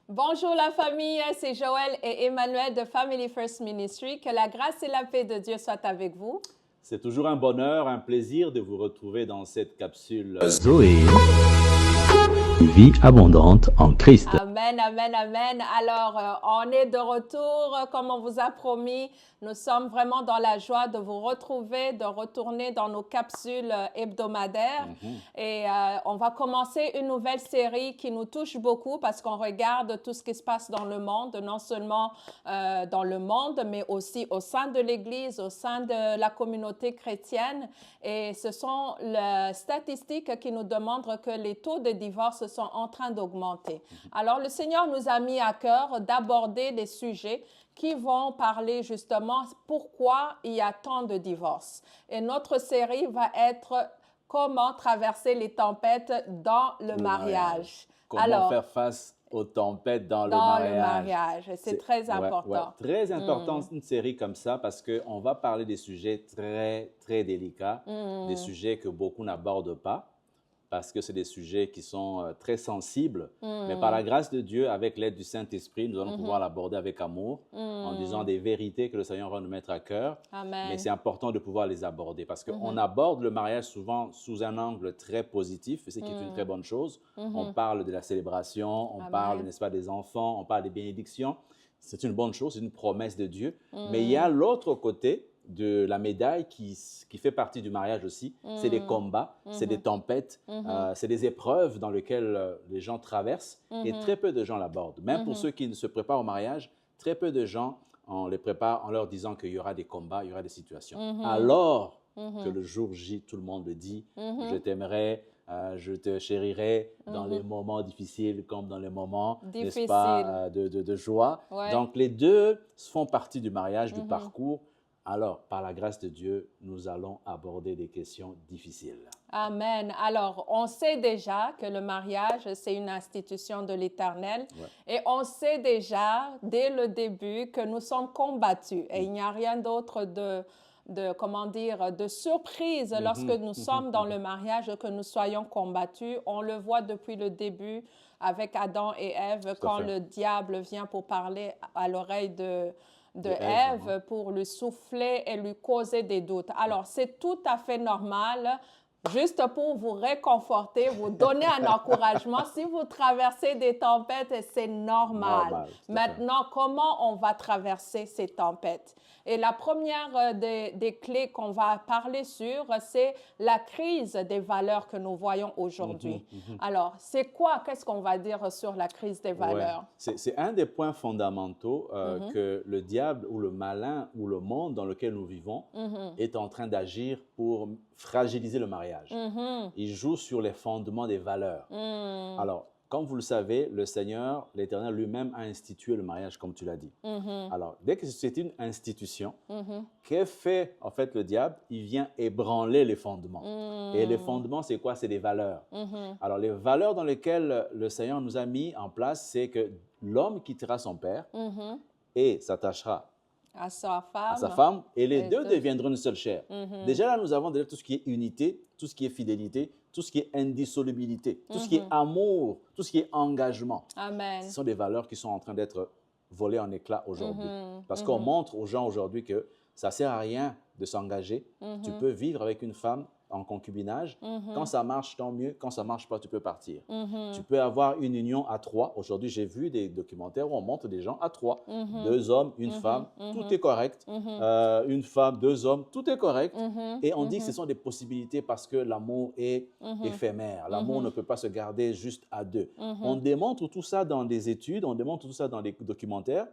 Bonjour la famille, c'est Joël et Emmanuel de Family First Ministry. Que la grâce et la paix de Dieu soient avec vous. C'est toujours un bonheur, un plaisir de vous retrouver dans cette capsule. Zoé, vie abondante en Christ. Amen, amen, amen. Alors, on est de retour, comme on vous a promis. Nous sommes vraiment dans la joie de vous retrouver, de retourner dans nos capsules hebdomadaires. Et on va commencer une nouvelle série qui nous touche beaucoup parce qu'on regarde tout ce qui se passe dans le monde, non seulement dans le monde, mais aussi au sein de l'Église, au sein de la communauté chrétienne. Et ce sont les statistiques qui nous démontrent que les taux de divorce sont en train d'augmenter. Alors, le Seigneur nous a mis à cœur d'aborder des sujets qui vont parler justement pourquoi il y a tant de divorces. Et notre série va être comment traverser les tempêtes dans le mariage. Comment faire face aux tempêtes dans le mariage. C'est très important. Très important, une série comme ça, parce qu'on va parler des sujets très, très délicats, des sujets que beaucoup n'abordent pas, parce que c'est des sujets qui sont très sensibles. Mais par la grâce de Dieu, avec l'aide du Saint-Esprit, nous allons pouvoir l'aborder avec amour, en disant des vérités que le Seigneur va nous mettre à cœur. Amen. Mais c'est important de pouvoir les aborder, parce qu'on aborde le mariage souvent sous un angle très positif, et c'est qui est une très bonne chose. On parle de la célébration, on parle, n'est-ce pas, des enfants, on parle des bénédictions. C'est une bonne chose, c'est une promesse de Dieu. Mais il y a l'autre côté de la médaille qui fait partie du mariage aussi. C'est des combats, c'est des tempêtes, c'est des épreuves dans lesquelles les gens traversent et très peu de gens l'abordent. Même pour ceux qui ne se préparent au mariage, très peu de gens on les prépare en leur disant qu'il y aura des combats, il y aura des situations. Alors que le jour J, tout le monde le dit, je t'aimerai, je te chérirai dans les moments difficiles comme dans les moments, n'est-ce pas, de joie. Ouais. Donc les deux font partie du mariage, du parcours. Alors, par la grâce de Dieu, nous allons aborder des questions difficiles. Amen. Alors, on sait déjà que le mariage, c'est une institution de l'Éternel. Et on sait déjà, dès le début, que nous sommes combattus. Et il n'y a rien d'autre de surprise lorsque nous sommes dans le mariage, que nous soyons combattus. On le voit depuis le début avec Adam et Ève, quand le diable vient pour parler à l'oreille de Ève pour lui souffler et lui causer des doutes. Alors, c'est tout à fait normal, juste pour vous réconforter, vous donner un encouragement. Si vous traversez des tempêtes, c'est normal. Maintenant, comment on va traverser ces tempêtes? Et la première des clés qu'on va parler sur, c'est la crise des valeurs que nous voyons aujourd'hui. Alors, c'est quoi? Qu'est-ce qu'on va dire sur la crise des valeurs? C'est un des points fondamentaux que le diable ou le malin ou le monde dans lequel nous vivons est en train d'agir pour fragiliser le mariage. Il joue sur les fondements des valeurs. Alors, comme vous le savez, le Seigneur, l'Éternel lui-même a institué le mariage, comme tu l'as dit. Alors, dès que c'est une institution, qu'est fait en fait le diable? Il vient ébranler les fondements. Et les fondements, c'est quoi? C'est des valeurs. Alors, les valeurs dans lesquelles le Seigneur nous a mis en place, c'est que l'homme quittera son père et s'attachera à sa femme, et les deux deviendront une seule chair. Déjà là, nous avons déjà tout ce qui est unité, tout ce qui est fidélité, tout ce qui est indissolubilité, tout ce qui est amour, tout ce qui est engagement. Amen. Ce sont des valeurs qui sont en train d'être volées en éclats aujourd'hui. Parce qu'on montre aux gens aujourd'hui que ça ne sert à rien de s'engager. Tu peux vivre avec une femme en concubinage. Quand ça marche, tant mieux. Quand ça ne marche pas, tu peux partir. Tu peux avoir une union à trois. Aujourd'hui, j'ai vu des documentaires où on montre des gens à trois. Deux hommes, une femme, tout est correct. Une femme, deux hommes, tout est correct. Et on dit que ce sont des possibilités parce que l'amour est éphémère. L'amour ne peut pas se garder juste à deux. On démontre tout ça dans des études, on démontre tout ça dans des documentaires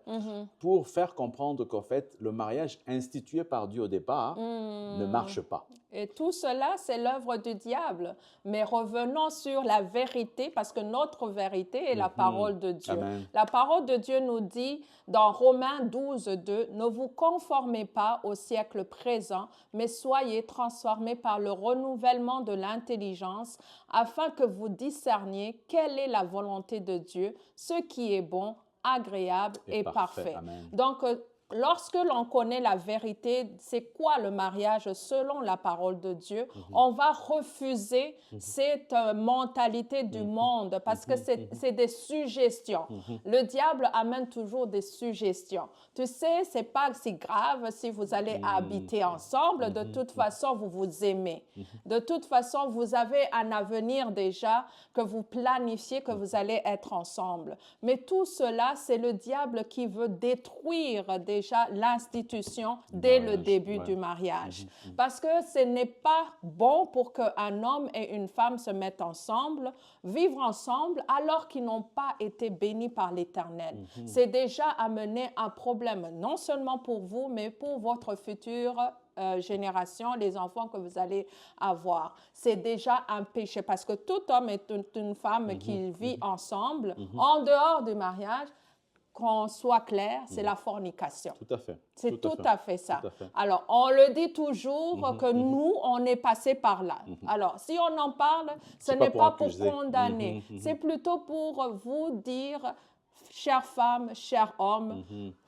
pour faire comprendre qu'en fait, le mariage institué par Dieu au départ ne marche pas. Et tout cela, c'est l'œuvre du diable. Mais revenons sur la vérité, parce que notre vérité est la parole de Dieu. Amen. La parole de Dieu nous dit dans Romains 12, 2, « Ne vous conformez pas au siècle présent, mais soyez transformés par le renouvellement de l'intelligence, afin que vous discerniez quelle est la volonté de Dieu, ce qui est bon, agréable et parfait. » Amen. Donc, lorsque l'on connaît la vérité, c'est quoi le mariage selon la parole de Dieu, on va refuser cette mentalité du monde parce que c'est des suggestions. Le diable amène toujours des suggestions. Tu sais, c'est pas si grave si vous allez habiter ensemble. De toute façon, vous vous aimez. De toute façon, vous avez un avenir déjà que vous planifiez que vous allez être ensemble. Mais tout cela, c'est le diable qui veut détruire déjà l'institution dès le début du mariage. Parce que ce n'est pas bon pour qu'un homme et une femme se mettent ensemble, vivre ensemble, alors qu'ils n'ont pas été bénis par l'Éternel. C'est déjà amener un problème, non seulement pour vous, mais pour votre future génération, les enfants que vous allez avoir. C'est déjà un péché parce que tout homme et une femme qui vit ensemble, en dehors du mariage, qu'on soit clair, c'est la fornication. Tout à fait. C'est tout à fait ça. Tout à fait. Alors, on le dit toujours que nous, on est passé par là. Alors, si on en parle, ce n'est pas pour condamner. C'est plutôt pour vous dire, chères femmes, chers hommes,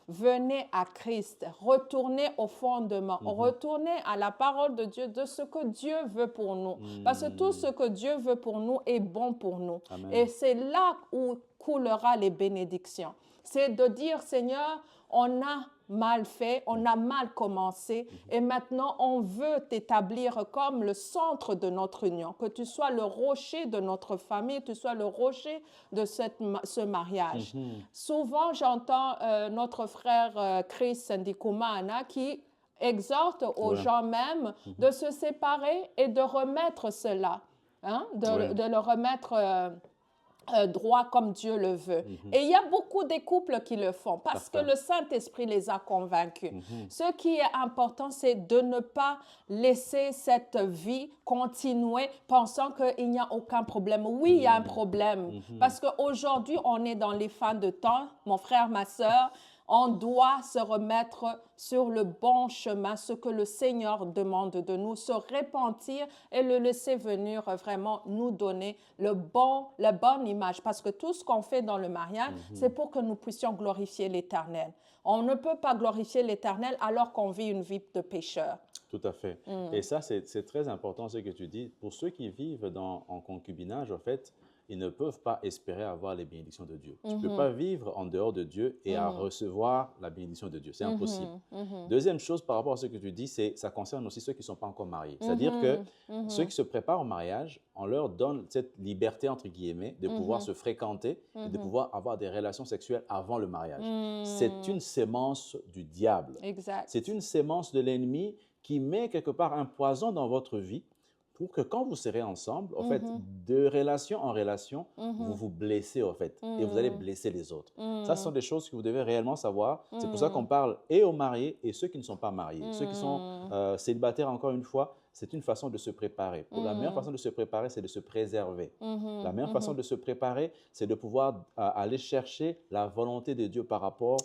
venez à Christ, retournez au fondement, retournez à la parole de Dieu, de ce que Dieu veut pour nous. Parce que tout ce que Dieu veut pour nous est bon pour nous. Amen. Et c'est là où coulera les bénédictions. C'est de dire, Seigneur, on a mal fait, on a mal commencé et maintenant on veut t'établir comme le centre de notre union, que tu sois le rocher de notre famille, que tu sois le rocher de ce mariage. Souvent, j'entends notre frère Chris Ndikoumana qui exhorte aux gens même de se séparer et de remettre cela, hein, de le remettre droit comme Dieu le veut. Et il y a beaucoup de couples qui le font parce que le Saint-Esprit les a convaincus. Ce qui est important, c'est de ne pas laisser cette vie continuer pensant qu'il n'y a aucun problème. Oui, il y a un problème parce qu'aujourd'hui, on est dans les fins de temps, mon frère, ma sœur. On doit se remettre sur le bon chemin, ce que le Seigneur demande de nous, se repentir et le laisser venir vraiment nous donner la bonne image. Parce que tout ce qu'on fait dans le mariage, c'est pour que nous puissions glorifier l'Éternel. On ne peut pas glorifier l'Éternel alors qu'on vit une vie de pécheur. Tout à fait. Et ça, c'est très important ce que tu dis. Pour ceux qui vivent en concubinage, en fait, ils ne peuvent pas espérer avoir les bénédictions de Dieu. Tu ne peux pas vivre en dehors de Dieu et à recevoir la bénédiction de Dieu. C'est impossible. Deuxième chose par rapport à ce que tu dis, ça concerne aussi ceux qui ne sont pas encore mariés. C'est-à-dire que ceux qui se préparent au mariage, on leur donne cette liberté, entre guillemets, de pouvoir se fréquenter et de pouvoir avoir des relations sexuelles avant le mariage. C'est une sémence du diable. Exact. C'est une sémence de l'ennemi qui met quelque part un poison dans votre vie pour que quand vous serez ensemble, en fait, de relation en relation, vous vous blessez, en fait, et vous allez blesser les autres. Ça, ce sont des choses que vous devez réellement savoir. C'est pour ça qu'on parle et aux mariés et ceux qui ne sont pas mariés. Ceux qui sont célibataires, encore une fois, c'est une façon de se préparer. La meilleure façon de se préparer, c'est de se préserver. La meilleure façon de se préparer, c'est de pouvoir aller chercher la volonté de Dieu par rapport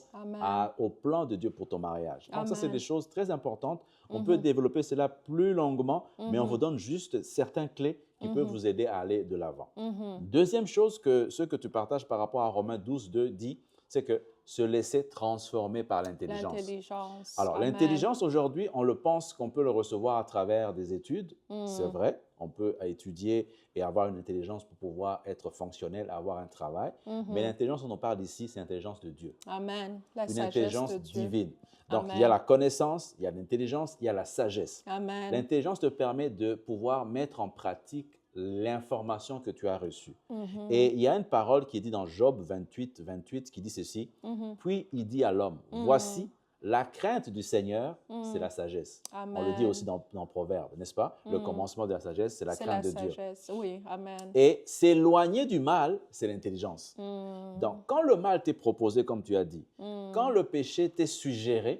au plan de Dieu pour ton mariage. Donc ça, c'est des choses très importantes. On peut développer cela plus longuement, mais on vous donne juste certaines clés qui peuvent vous aider à aller de l'avant. Deuxième chose, ce que tu partages par rapport à Romains 12, 2 dit, c'est que se laisser transformer par l'intelligence. Alors, l'intelligence, aujourd'hui, on le pense qu'on peut le recevoir à travers des études. C'est vrai, on peut étudier et avoir une intelligence pour pouvoir être fonctionnel, avoir un travail. Mais l'intelligence dont on parle ici, c'est l'intelligence de Dieu. Amen. Une intelligence divine. Donc, Amen. il y a la connaissance, il y a l'intelligence, il y a la sagesse. Amen. L'intelligence te permet de pouvoir mettre en pratique l'information que tu as reçue. Et il y a une parole qui est dit dans Job 28, 28 qui dit ceci. Puis il dit à l'homme, voici, la crainte du Seigneur, c'est la sagesse. Amen. On le dit aussi dans Proverbe, n'est-ce pas? Le commencement de la sagesse, c'est la crainte de Dieu. Oui, amen. Et s'éloigner du mal, c'est l'intelligence. Donc, quand le mal t'est proposé, comme tu as dit, quand le péché t'est suggéré,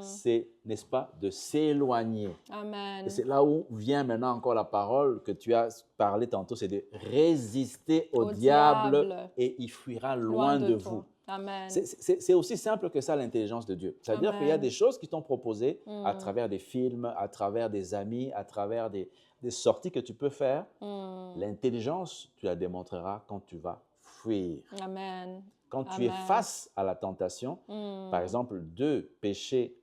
c'est, n'est-ce pas, de s'éloigner. Amen. Et c'est là où vient maintenant encore la parole que tu as parlé tantôt, c'est de résister au diable et il fuira loin de vous. Amen. C'est aussi simple que ça, l'intelligence de Dieu. C'est-à-dire qu'il y a des choses qui t'ont proposées à travers des films, à travers des amis, à travers des sorties que tu peux faire. L'intelligence, tu la démontreras quand tu vas fuir. Amen. Quand tu es Amen. face à la tentation, par exemple, de péché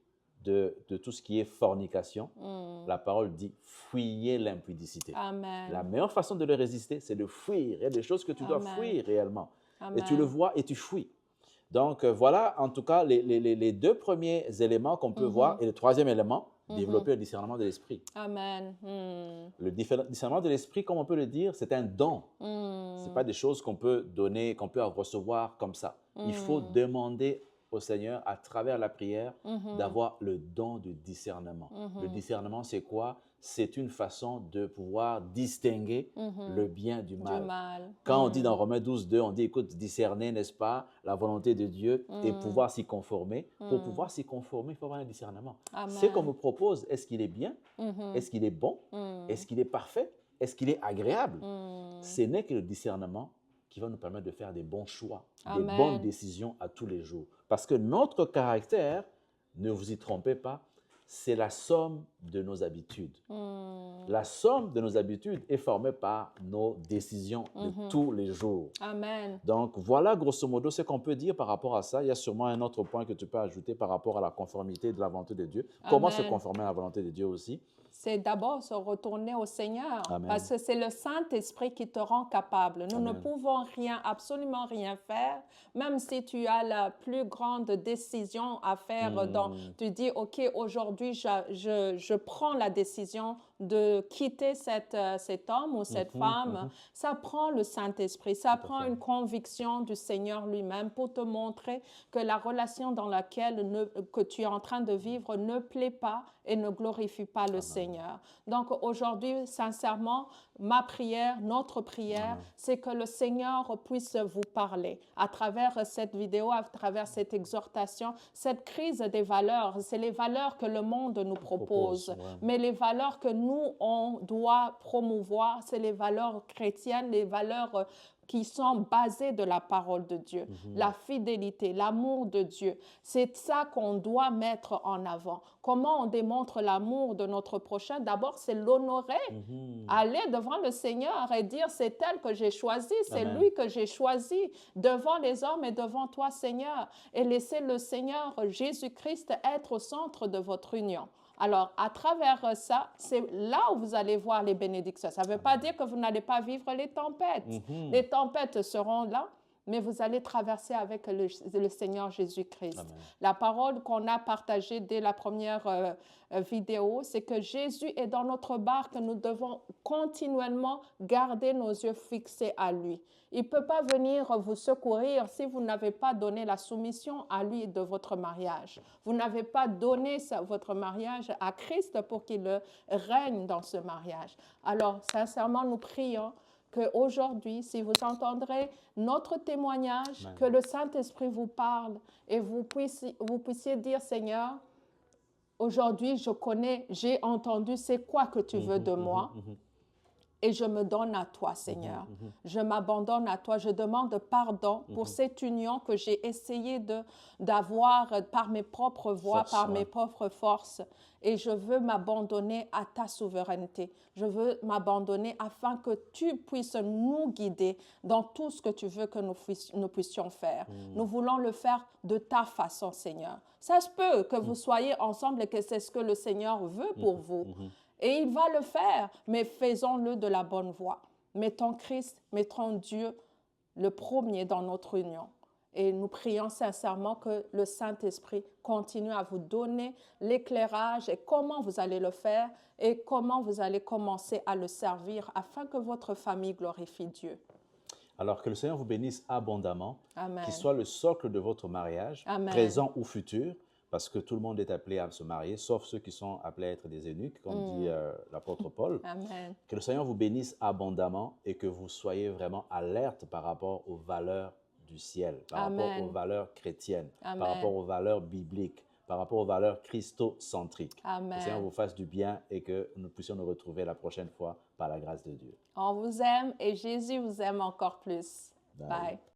de tout ce qui est fornication, la parole dit fuyez l'impudicité. Amen. La meilleure façon de le résister, c'est de fuir. Il y a des choses que tu dois Amen. fuir réellement. Amen. Et tu le vois et tu fuis. Donc, voilà en tout cas les deux premiers éléments qu'on peut voir. Et le troisième élément, développer le discernement de l'esprit. Amen. Le discernement de l'esprit, comme on peut le dire, c'est un don. Ce n'est pas des choses qu'on peut donner, qu'on peut recevoir comme ça. Il faut demander au Seigneur, à travers la prière, d'avoir le don de discernement. Le discernement, c'est quoi? C'est une façon de pouvoir distinguer le bien du mal. Quand on dit dans Romains 12, 2, on dit, écoute, discerner, n'est-ce pas, la volonté de Dieu et pouvoir s'y conformer. Pour pouvoir s'y conformer, il faut avoir un discernement. Ce qu'on me propose, est-ce qu'il est bien? Est-ce qu'il est bon? Est-ce qu'il est parfait? Est-ce qu'il est agréable? Ce n'est que le discernement qui va nous permettre de faire des bons choix, des bonnes décisions à tous les jours. Parce que notre caractère, ne vous y trompez pas, c'est la somme de nos habitudes. La somme de nos habitudes est formée par nos décisions de tous les jours. Amen. Donc, voilà grosso modo ce qu'on peut dire par rapport à ça. Il y a sûrement un autre point que tu peux ajouter par rapport à la conformité de la volonté de Dieu. Comment se conformer à la volonté de Dieu aussi? C'est d'abord se retourner au Seigneur. Amen. Parce que c'est le Saint-Esprit qui te rend capable. Nous ne pouvons rien, absolument rien faire, même si tu as la plus grande décision à faire. Tu dis, OK, aujourd'hui, je prends la décision de quitter cet homme ou cette femme. Ça prend le Saint-Esprit, ça prend une conviction du Seigneur lui-même pour te montrer que la relation dans laquelle que tu es en train de vivre ne plaît pas et ne glorifie pas le Seigneur. Donc aujourd'hui, sincèrement, ma prière, notre prière, c'est que le Seigneur puisse vous parler à travers cette vidéo, à travers cette exhortation, cette crise des valeurs. C'est les valeurs que le monde nous propose, mais les valeurs que nous, on doit promouvoir, c'est les valeurs chrétiennes, les valeurs qui sont basées de la parole de Dieu, la fidélité, l'amour de Dieu. C'est ça qu'on doit mettre en avant. Comment on démontre l'amour de notre prochain? D'abord, c'est l'honorer. Aller devant le Seigneur et dire, c'est elle que j'ai choisi, c'est lui que j'ai choisi, devant les hommes et devant toi, Seigneur. Et laisser le Seigneur Jésus-Christ être au centre de votre union. Alors, à travers ça, c'est là où vous allez voir les bénédictions. Ça ne veut pas dire que vous n'allez pas vivre les tempêtes. Les tempêtes seront là, mais vous allez traverser avec le Seigneur Jésus-Christ. La parole qu'on a partagée dès la première vidéo, c'est que Jésus est dans notre barque. Nous devons continuellement garder nos yeux fixés à lui. Il ne peut pas venir vous secourir si vous n'avez pas donné la soumission à lui de votre mariage. Vous n'avez pas donné votre mariage à Christ pour qu'il règne dans ce mariage. Alors, sincèrement, nous prions qu'aujourd'hui, si vous entendrez notre témoignage, que le Saint-Esprit vous parle et vous puissiez dire, Seigneur, aujourd'hui, je connais, j'ai entendu, c'est quoi que tu veux de moi? Et je me donne à toi, Seigneur. Je m'abandonne à toi. Je demande pardon pour cette union que j'ai essayé d'avoir par mes propres voies, par mes propres forces. Et je veux m'abandonner à ta souveraineté. Je veux m'abandonner afin que tu puisses nous guider dans tout ce que tu veux que nous puissions faire. Nous voulons le faire de ta façon, Seigneur. Ça se peut que vous soyez ensemble et que c'est ce que le Seigneur veut pour vous. Et il va le faire, mais faisons-le de la bonne voie. Mettons Christ, mettons Dieu le premier dans notre union. Et nous prions sincèrement que le Saint-Esprit continue à vous donner l'éclairage et comment vous allez le faire et comment vous allez commencer à le servir afin que votre famille glorifie Dieu. Alors que le Seigneur vous bénisse abondamment, qu'il soit le socle de votre mariage, Amen. Présent ou futur, parce que tout le monde est appelé à se marier, sauf ceux qui sont appelés à être des eunuques, comme dit l'apôtre Paul. Amen. Que le Seigneur vous bénisse abondamment et que vous soyez vraiment alerte par rapport aux valeurs du ciel, par rapport aux valeurs chrétiennes, par rapport aux valeurs bibliques, par rapport aux valeurs christocentriques. Amen. Que le Seigneur vous fasse du bien et que nous puissions nous retrouver la prochaine fois par la grâce de Dieu. On vous aime et Jésus vous aime encore plus. Bye.